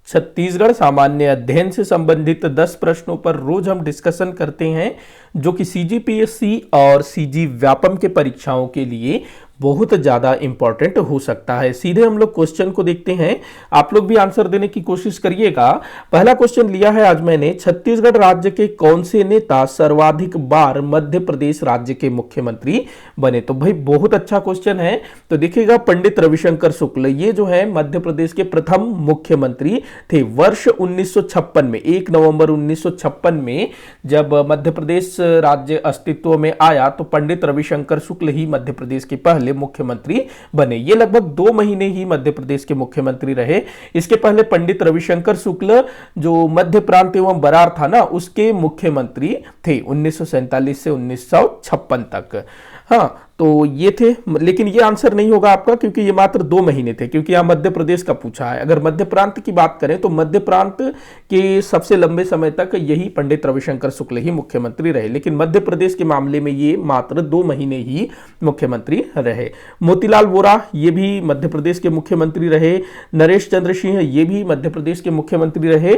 छत्तीसगढ़ सामान्य अध्ययन से संबंधित 10 प्रश्नों पर रोज हम डिस्कशन करते हैं, जो कि सीजीपीएससी और सीजी व्यापम के परीक्षाओं के लिए बहुत ज़्यादा इंपॉर्टेंट हो सकता है। सीधे हम लोग क्वेश्चन को देखते हैं, आप लोग भी आंसर देने की कोशिश करिएगा। पहला क्वेश्चन लिया है आज मैंने, छत्तीसगढ़ राज्य के कौन से नेता सर्वाधिक बार मध्य प्रदेश राज्य के मुख्यमंत्री बने? तो भाई बहुत अच्छा क्वेश्चन है। तो देखिएगा, पंडित रविशंकर शुक्ल, ये जो है मध्य प्रदेश के प्रथम मुख्यमंत्री थे। वर्ष 1956 में, 1 नवंबर 1956 में जब मध्य प्रदेश राज्य अस्तित्व में आया तो पंडित रविशंकर शुक्ल ही मध्य प्रदेश के पहले मुख्यमंत्री बने। ये लगभग 2 महीने ही मध्य प्रदेश के मुख्यमंत्री रहे। इसके पहले पंडित रविशंकर शुक्ल जो मध्य प्रांत एवं बरार था ना, उसके मुख्यमंत्री थे 1947 से 1956 तक। हाँ, तो ये थे, लेकिन ये आंसर नहीं होगा आपका क्योंकि ये मात्र 2 महीने थे, क्योंकि यहां मध्य प्रदेश का पूछा है। अगर मध्य प्रांत की बात करें तो मध्य प्रांत के सबसे लंबे समय तक यही पंडित रविशंकर शुक्ल ही मुख्यमंत्री रहे, लेकिन मध्य प्रदेश के मामले में ये मात्र 2 महीने ही मुख्यमंत्री रहे। मोतीलाल वोरा, ये भी मध्य प्रदेश के मुख्यमंत्री रहे। नरेश चंद्र सिंह, ये भी मध्य प्रदेश के मुख्यमंत्री रहे।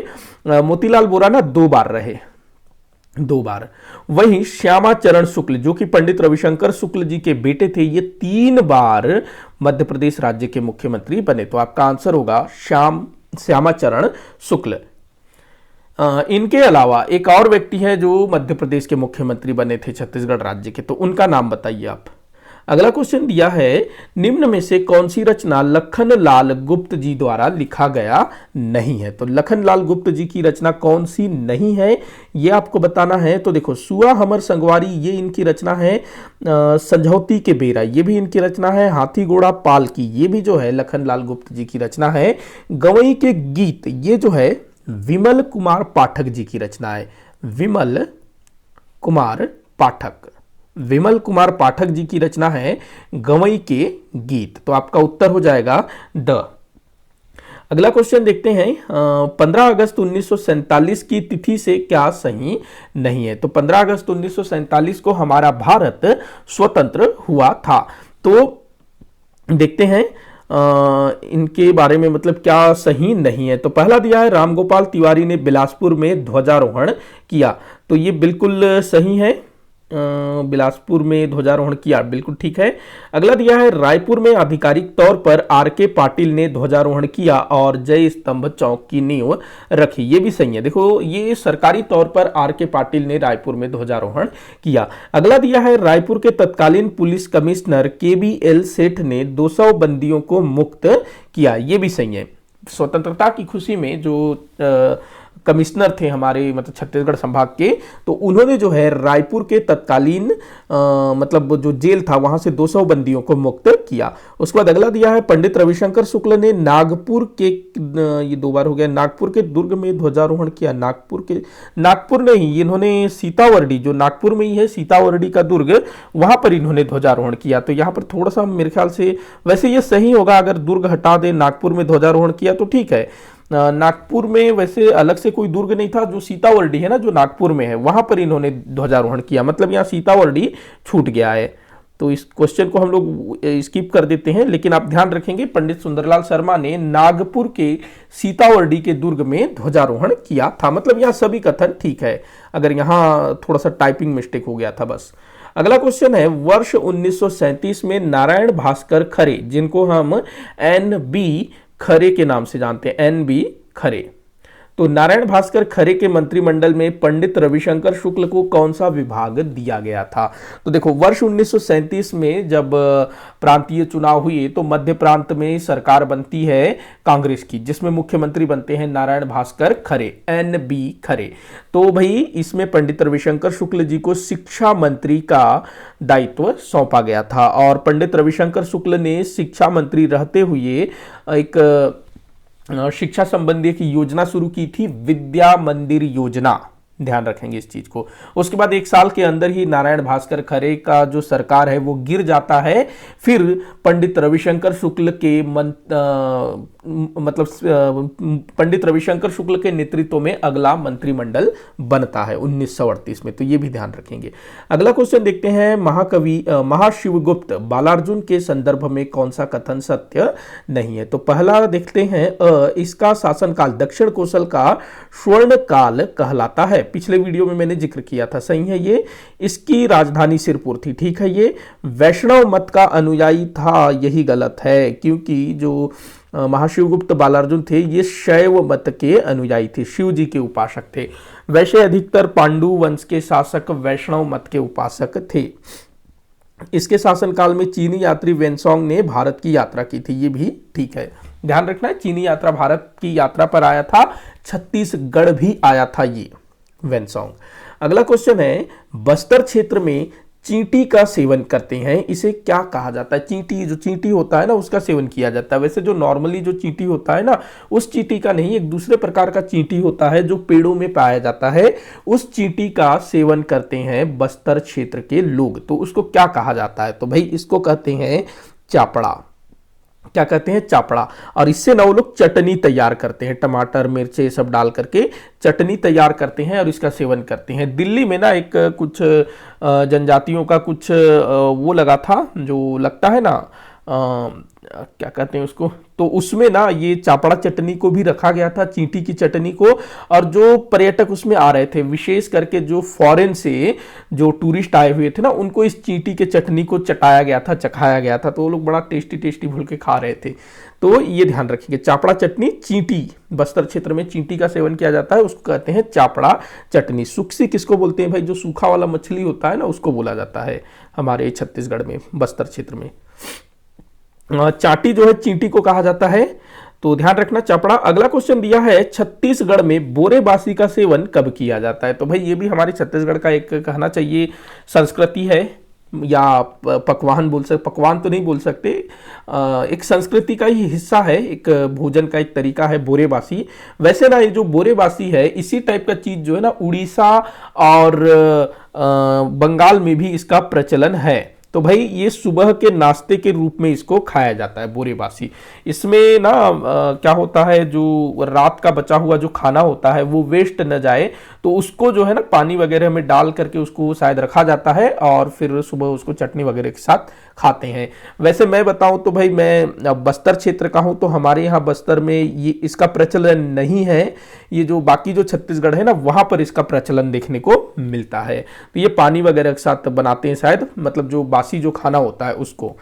मोतीलाल वोरा ना 2 बार रहे, 2 बार। वहीं श्यामा चरण शुक्ल, जो कि पंडित रविशंकर शुक्ल जी के बेटे थे, ये 3 बार मध्य प्रदेश राज्य के मुख्यमंत्री बने। तो आपका आंसर होगा श्यामा चरण शुक्ल। इनके अलावा एक और व्यक्ति है जो मध्य प्रदेश के मुख्यमंत्री बने थे छत्तीसगढ़ राज्य के, तो उनका नाम बताइए आप। अगला क्वेश्चन दिया है, निम्न में से कौन सी रचना लखनलाल गुप्त जी द्वारा लिखा गया नहीं है? तो लखनलाल गुप्त जी की रचना कौन सी नहीं है, ये आपको बताना है। तो देखो, सुआ हमर संगवारी, ये इनकी रचना है। संझौती के बेरा, ये भी इनकी रचना है। हाथी घोड़ा पाल की, ये भी जो है लखनलाल गुप्त जी की रचना है। गवई के गीत, ये जो है विमल कुमार पाठक जी की रचना है। विमल कुमार पाठक जी की रचना है गवई के गीत। तो आपका उत्तर हो जाएगा ड। अगला क्वेश्चन देखते हैं, 15 अगस्त 1947 की तिथि से क्या सही नहीं है? तो 15 अगस्त 1947 को हमारा भारत स्वतंत्र हुआ था। तो देखते हैं इनके बारे में, मतलब क्या सही नहीं है। तो पहला दिया है, रामगोपाल तिवारी ने बिलासपुर में ध्वजारोहण किया। तो ये बिल्कुल सही है, बिलासपुर में ध्वजारोहण किया, बिल्कुल ठीक है। अगला दिया है, रायपुर में आधिकारिक तौर पर आर.के. पाटिल ने ध्वजारोहण किया और जय स्तंभ चौक की नींव रखी। ये भी सही है। देखो, ये सरकारी तौर पर आर.के. पाटिल ने रायपुर में ध्वजारोहण किया। अगला दिया है, रायपुर के तत्कालीन पुलिस कमिश्नर के.बी.एल. सेठ ने 200 बंदियों को मुक्त किया। ये भी सही है। स्वतंत्रता की खुशी में जो कमिश्नर थे हमारे, मतलब छत्तीसगढ़ संभाग के, तो उन्होंने जो है रायपुर के तत्कालीन मतलब जो जेल था वहां से 200 बंदियों को मुक्त किया। उसके बाद अगला दिया है, पंडित रविशंकर शुक्ल ने नागपुर के, ये 2 बार हो गया, नागपुर के दुर्ग में ध्वजारोहण किया। नागपुर नहीं, इन्होंने सीतावर्डी, जो नागपुर में ही है सीतावर्डी का दुर्ग, वहां पर इन्होंने ध्वजारोहण किया। तो यहाँ पर थोड़ा सा मेरे ख्याल से, वैसे ये सही होगा, अगर दुर्ग हटा दे, नागपुर में ध्वजारोहण किया तो ठीक है। नागपुर में वैसे अलग से कोई दुर्ग नहीं था, जो सीतावर्डी है ना, जो नागपुर में है, वहां पर इन्होंने ध्वजारोहण किया, मतलब यहाँ सीतावर्डी छूट गया है। तो इस क्वेश्चन को हम लोग स्किप कर देते हैं, लेकिन आप ध्यान रखेंगे, पंडित सुंदरलाल शर्मा ने नागपुर के सीतावर्डी के दुर्ग में ध्वजारोहण किया था। मतलब यहाँ सभी कथन ठीक है, अगर यहाँ थोड़ा सा टाइपिंग मिस्टेक हो गया था बस। अगला क्वेश्चन है, वर्ष 1937 में नारायण भास्कर खरे, जिनको हम NB खरे के नाम से जानते हैं, NB खरे, तो नारायण भास्कर खरे के मंत्रिमंडल में पंडित रविशंकर शुक्ल को कौन सा विभाग दिया गया था? तो देखो, वर्ष 1937 में जब प्रांतीय चुनाव हुए तो मध्य प्रांत में सरकार बनती है कांग्रेस की, जिसमें मुख्यमंत्री बनते हैं नारायण भास्कर खरे, NB खरे। तो भाई इसमें पंडित रविशंकर शुक्ल जी को शिक्षा मंत्री का दायित्व सौंपा गया था, और पंडित रविशंकर शुक्ल ने शिक्षा मंत्री रहते हुए एक शिक्षा संबंधी एक योजना शुरू की थी, विद्या मंदिर योजना ध्यान रखेंगे इस चीज को। उसके बाद 1 साल के अंदर ही नारायण भास्कर खरे का जो सरकार है वो गिर जाता है। फिर पंडित रविशंकर शुक्ल के पंडित रविशंकर शुक्ल के नेतृत्व में अगला मंत्रिमंडल बनता है 1938 में। तो ये भी ध्यान रखेंगे। अगला क्वेश्चन देखते हैं, महाकवि महाशिवगुप्त बालार्जुन के संदर्भ में कौन सा कथन सत्य नहीं है? तो पहला देखते हैं, इसका शासनकाल दक्षिण कोसल का स्वर्ण काल कहलाता है। पिछले वीडियो में मैंने जिक्र किया था, सही है ये। इसकी राजधानी सिरपुर थी, ठीक है। ये वैष्णव मत का अनुयायी था, यही गलत है, क्योंकि जो महाशिवगुप्त बालार्जुन थे ये शैव मत के अनुयायी थे, शिव जी के उपासक थे। वैसे अधिकतर पांडु वंश के शासक वैष्णव मत के उपासक थे। इसके शासनकाल में चीनी यात्री वेनसोंग ने भारत की यात्रा की थी, ये भी ठीक है। ध्यान रखना है, चीनी यात्रा भारत की यात्रा पर आया था, छत्तीसगढ़ भी आया था ये वेनसोंग। अगला क्वेश्चन है, बस्तर क्षेत्र में चींटी का सेवन करते हैं, इसे क्या कहा जाता है? चींटी, जो चींटी होता है ना उसका सेवन किया जाता है। वैसे जो नॉर्मली जो चींटी होता है ना उस चींटी का नहीं, एक दूसरे प्रकार का चींटी होता है जो पेड़ों में पाया जाता है, उस चींटी का सेवन करते हैं बस्तर क्षेत्र के लोग। तो उसको क्या कहा जाता है? तो भाई इसको कहते हैं चापड़ा। क्या कहते हैं? चापड़ा। और इससे ना वो लोग चटनी तैयार करते हैं, टमाटर मिर्चे सब डाल करके चटनी तैयार करते हैं और इसका सेवन करते हैं। दिल्ली में ना एक कुछ जनजातियों का कुछ वो लगा था, जो लगता है ना क्या कहते हैं उसको, तो उसमें ना ये चापड़ा चटनी को भी रखा गया था, चींटी की चटनी को। और जो पर्यटक उसमें आ रहे थे, विशेष करके जो फॉरेन से जो टूरिस्ट आए हुए थे ना, उनको इस चींटी के चटनी को चटाया गया था, चखाया गया था, तो वो लोग बड़ा टेस्टी टेस्टी बोल के खा रहे थे। तो ये ध्यान रखिएगा, चापड़ा चटनी, चींटी, बस्तर क्षेत्र में चींटी का सेवन किया जाता है, उसको कहते हैं चापड़ा चटनी। सुक्सी किसको बोलते हैं भाई? जो सूखा वाला मछली होता है ना उसको बोला जाता है हमारे छत्तीसगढ़ में, बस्तर क्षेत्र में। चाटी जो है चींटी को कहा जाता है, तो ध्यान रखना चापड़ा। अगला क्वेश्चन दिया है, छत्तीसगढ़ में बोरेबासी का सेवन कब किया जाता है? तो भाई ये भी हमारे छत्तीसगढ़ का एक कहना चाहिए संस्कृति है, या पकवान बोल सकते, पकवान तो नहीं बोल सकते, एक संस्कृति का ही हिस्सा है, एक भोजन का एक तरीका है बोरेबासी। वैसे ना ये जो बोरेबासी है इसी टाइप का चीज जो है ना उड़ीसा और बंगाल में भी इसका प्रचलन है। तो भाई ये सुबह के नाश्ते के रूप में इसको खाया जाता है बोरेबासी। इसमें ना क्या होता है, जो रात का बचा हुआ जो खाना होता है वो वेस्ट न जाए, तो उसको जो है ना पानी वगैरह में डाल करके उसको शायद रखा जाता है और फिर सुबह उसको चटनी वगैरह के साथ खाते हैं। वैसे मैं बताऊं तो भाई मैं बस्तर क्षेत्र का हूं, तो हमारे यहाँ बस्तर में ये इसका प्रचलन नहीं है। ये जो बाकी जो छत्तीसगढ़ है ना वहां पर इसका प्रचलन देखने को मिलता है। तो ये पानी वगैरह के साथ बनाते हैं शायद, मतलब जो बासी जो खाना होता है उसको,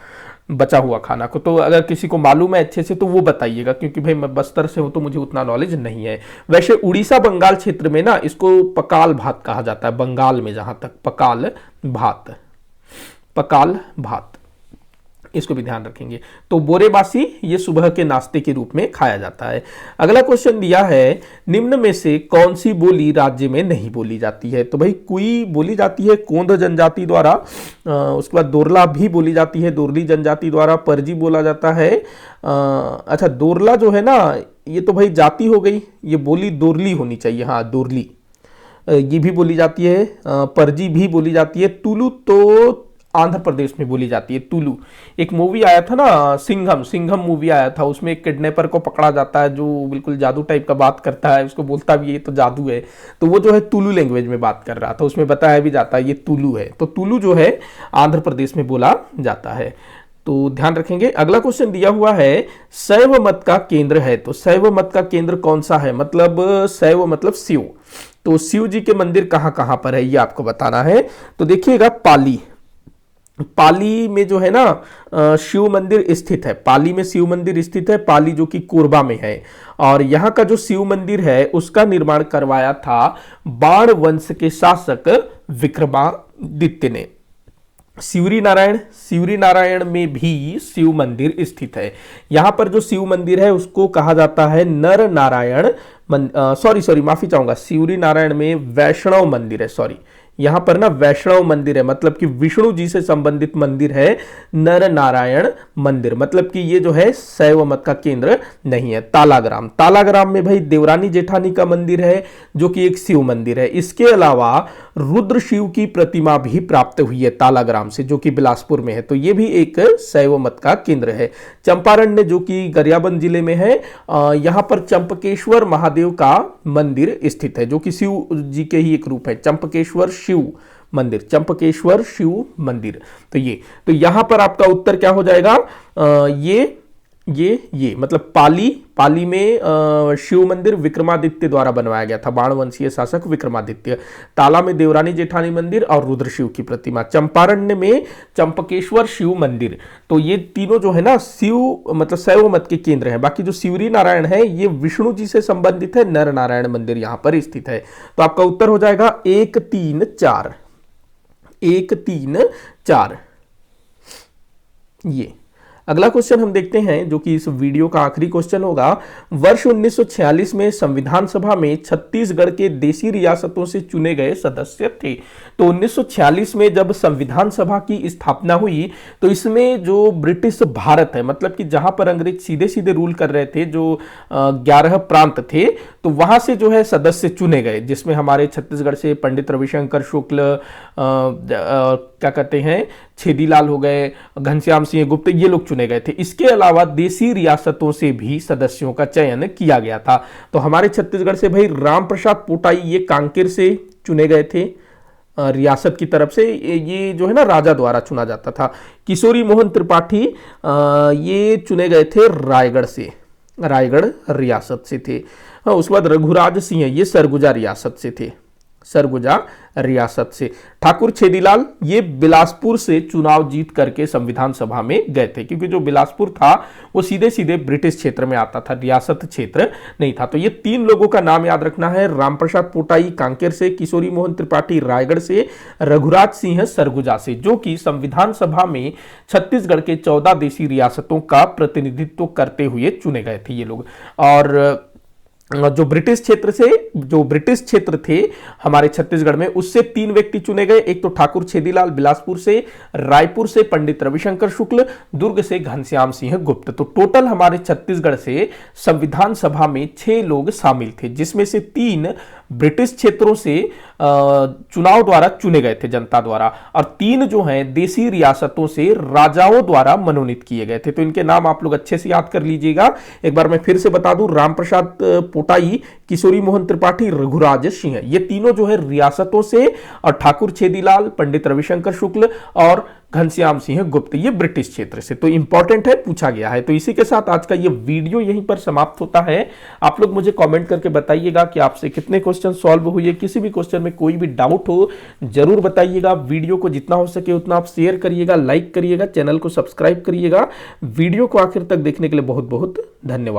बचा हुआ खाना को। तो अगर किसी को मालूम है अच्छे से तो वो बताइएगा, क्योंकि भाई मैं बस्तर से हूं तो मुझे उतना नॉलेज नहीं है। वैसे उड़ीसा बंगाल क्षेत्र में ना इसको पकाल भात कहा जाता है, बंगाल में जहां तक, पकाल भात, पकाल भात, इसको भी ध्यान रखेंगे। तो बोरेबासी ये सुबह के नाश्ते के रूप में खाया जाता है। अगला क्वेश्चन दिया है, निम्न में से कौन सी बोली राज्य में नहीं बोली जाती है? तो भाई कुई बोली जाती है कोंद जनजाति द्वारा, उसके बाद दोरला भी बोली जाती है दोरली जनजाति द्वारा, परजी बोला जाता है। अच्छा दोरला जो है ना ये तो भाई जाति हो गई, ये बोली दोरली होनी चाहिए, हाँ दोरली ये भी बोली जाती है, परजी भी बोली जाती है। तुलु तो आंध्र प्रदेश में बोली जाती है, तुलु। एक मूवी आया था ना सिंघम, सिंघम मूवी आया था, उसमें एक किडनैपर को पकड़ा जाता है जो बिल्कुल जादू टाइप का बात करता है, उसको बोलता भी ये तो जादू है, तो वो जो है तुलु लैंग्वेज में बात कर रहा था, उसमें बताया भी जाता है ये तुलु है। तो तुलु जो है आंध्र प्रदेश में बोला जाता है, तो ध्यान रखेंगे। अगला क्वेश्चन दिया हुआ है, शैव मत का केंद्र है, तो शैव मत का केंद्र कौन सा है? मतलब शैव मतलब शिव, तो शिव जी के मंदिर कहां कहां पर है ये आपको बताना है। तो देखिएगा पाली, पाली में जो है ना शिव मंदिर स्थित है, पाली में शिव मंदिर स्थित है, पाली जो कि कोरबा में है। और यहाँ का जो शिव मंदिर है उसका निर्माण करवाया था बाण वंश के शासक विक्रमादित्य ने। शिवरी नारायण में भी शिव मंदिर स्थित है। यहाँ पर जो शिव मंदिर है उसको कहा जाता है नर नारायण माफी चाहूंगा, शिवरी नारायण में वैष्णव मंदिर है, सॉरी यहां पर ना वैष्णव मंदिर है, मतलब कि विष्णु जी से संबंधित मंदिर है। नर नारायण मंदिर, मतलब कि ये जो है शैव मत का केंद्र नहीं है। तालाग्राम, तालाग्राम में भाई देवरानी जेठानी का मंदिर है जो कि एक शिव मंदिर है। इसके अलावा रुद्र शिव की प्रतिमा भी प्राप्त हुई है तालाग्राम से, जो कि बिलासपुर में है, तो ये भी एक शैव मत का केंद्र है। चंपारण्य जो कि गरियाबंद जिले में है, यहां पर चंपकेश्वर महादेव का मंदिर स्थित है, जो कि शिव जी के ही एक रूप है, चंपकेश्वर शिव मंदिर, चंपकेश्वर शिव मंदिर। तो यहां पर आपका उत्तर क्या हो जाएगा, ये मतलब पाली में शिव मंदिर विक्रमादित्य द्वारा बनवाया गया था, बाणवंशीय शासक विक्रमादित्य। ताला में देवरानी जेठानी मंदिर और रुद्र शिव की प्रतिमा। चंपारण्य में चंपकेश्वर शिव मंदिर। तो ये तीनों जो है ना शिव मतलब शैव मत के केंद्र हैं। बाकी जो शिवरी नारायण है ये विष्णु जी से संबंधित है, नर नारायण मंदिर यहां पर स्थित है। तो आपका उत्तर हो जाएगा 1 3 4, 1 3 4। ये अगला क्वेश्चन हम देखते हैं जो कि इस वीडियो का आखिरी क्वेश्चन होगा। वर्ष 1946 में संविधान सभा में छत्तीसगढ़ के देशी रियासतों से चुने गए सदस्य थे। तो 1946 में जब संविधान सभा की स्थापना हुई तो इसमें जो ब्रिटिश भारत है, मतलब कि जहां पर अंग्रेज सीधे सीधे रूल कर रहे थे, जो 11 प्रांत थे, तो वहां से जो है सदस्य चुने गए, जिसमें हमारे छत्तीसगढ़ से पंडित रविशंकर शुक्ल, क्या कहते हैं, छेदीलाल हो गए, घनश्याम सिंह गुप्त, ये लोग चुने गए थे। इसके अलावा देशी रियासतों से भी सदस्यों का चयन किया गया था। तो हमारे छत्तीसगढ़ से भाई राम प्रसाद पोटाई ये कांकेर से चुने गए थे रियासत की तरफ से, ये जो है ना राजा द्वारा चुना जाता था। किशोरी मोहन त्रिपाठी ये चुने गए थे रायगढ़ से, रायगढ़ रियासत से थे। उसके बाद रघुराज सिंह ये सरगुजा रियासत से थे, सरगुजा रियासत से। ठाकुर छेदीलाल ये बिलासपुर से चुनाव जीत करके संविधान सभा में गए थे, क्योंकि जो बिलासपुर था वो सीधे सीधे ब्रिटिश क्षेत्र में आता था, रियासत क्षेत्र नहीं था। तो ये 3 लोगों का नाम याद रखना है, रामप्रसाद पोटाई कांकेर से, किशोरी मोहन त्रिपाठी रायगढ़ से, रघुराज सिंह सरगुजा से, जो कि संविधान सभा में छत्तीसगढ़ के 14 देशी रियासतों का प्रतिनिधित्व करते हुए चुने गए थे ये लोग। और जो ब्रिटिश क्षेत्र थे हमारे छत्तीसगढ़ में, उससे 3 व्यक्ति चुने गए। एक तो ठाकुर छेदीलाल बिलासपुर से, रायपुर से पंडित रविशंकर शुक्ल, दुर्ग से घनश्याम सिंह गुप्त। तो टोटल हमारे छत्तीसगढ़ से संविधान सभा में 6 लोग शामिल थे, जिसमें से 3 ब्रिटिश क्षेत्रों से चुनाव द्वारा चुने गए थे जनता द्वारा, और 3 जो हैं देशी रियासतों से राजाओं द्वारा मनोनीत किए गए थे। तो इनके नाम आप लोग अच्छे से याद कर लीजिएगा। एक बार मैं फिर से बता दूं, रामप्रसाद पोटाई, किशोरी मोहन त्रिपाठी, रघुराज सिंह, ये तीनों जो है रियासतों से, और ठाकुर छेदीलाल, पंडित रविशंकर शुक्ल और घनश्याम सिंह गुप्त ये ब्रिटिश क्षेत्र से। तो इंपॉर्टेंट है, पूछा गया है। तो इसी के साथ आज का ये वीडियो यहीं पर समाप्त होता है। आप लोग मुझे कमेंट करके बताइएगा कि आपसे कितने क्वेश्चन सॉल्व हुए। किसी भी क्वेश्चन में कोई भी डाउट हो जरूर बताइएगा। वीडियो को जितना हो सके उतना आप शेयर करिएगा, लाइक करिएगा, चैनल को सब्सक्राइब करिएगा। वीडियो को आखिर तक देखने के लिए बहुत बहुत धन्यवाद।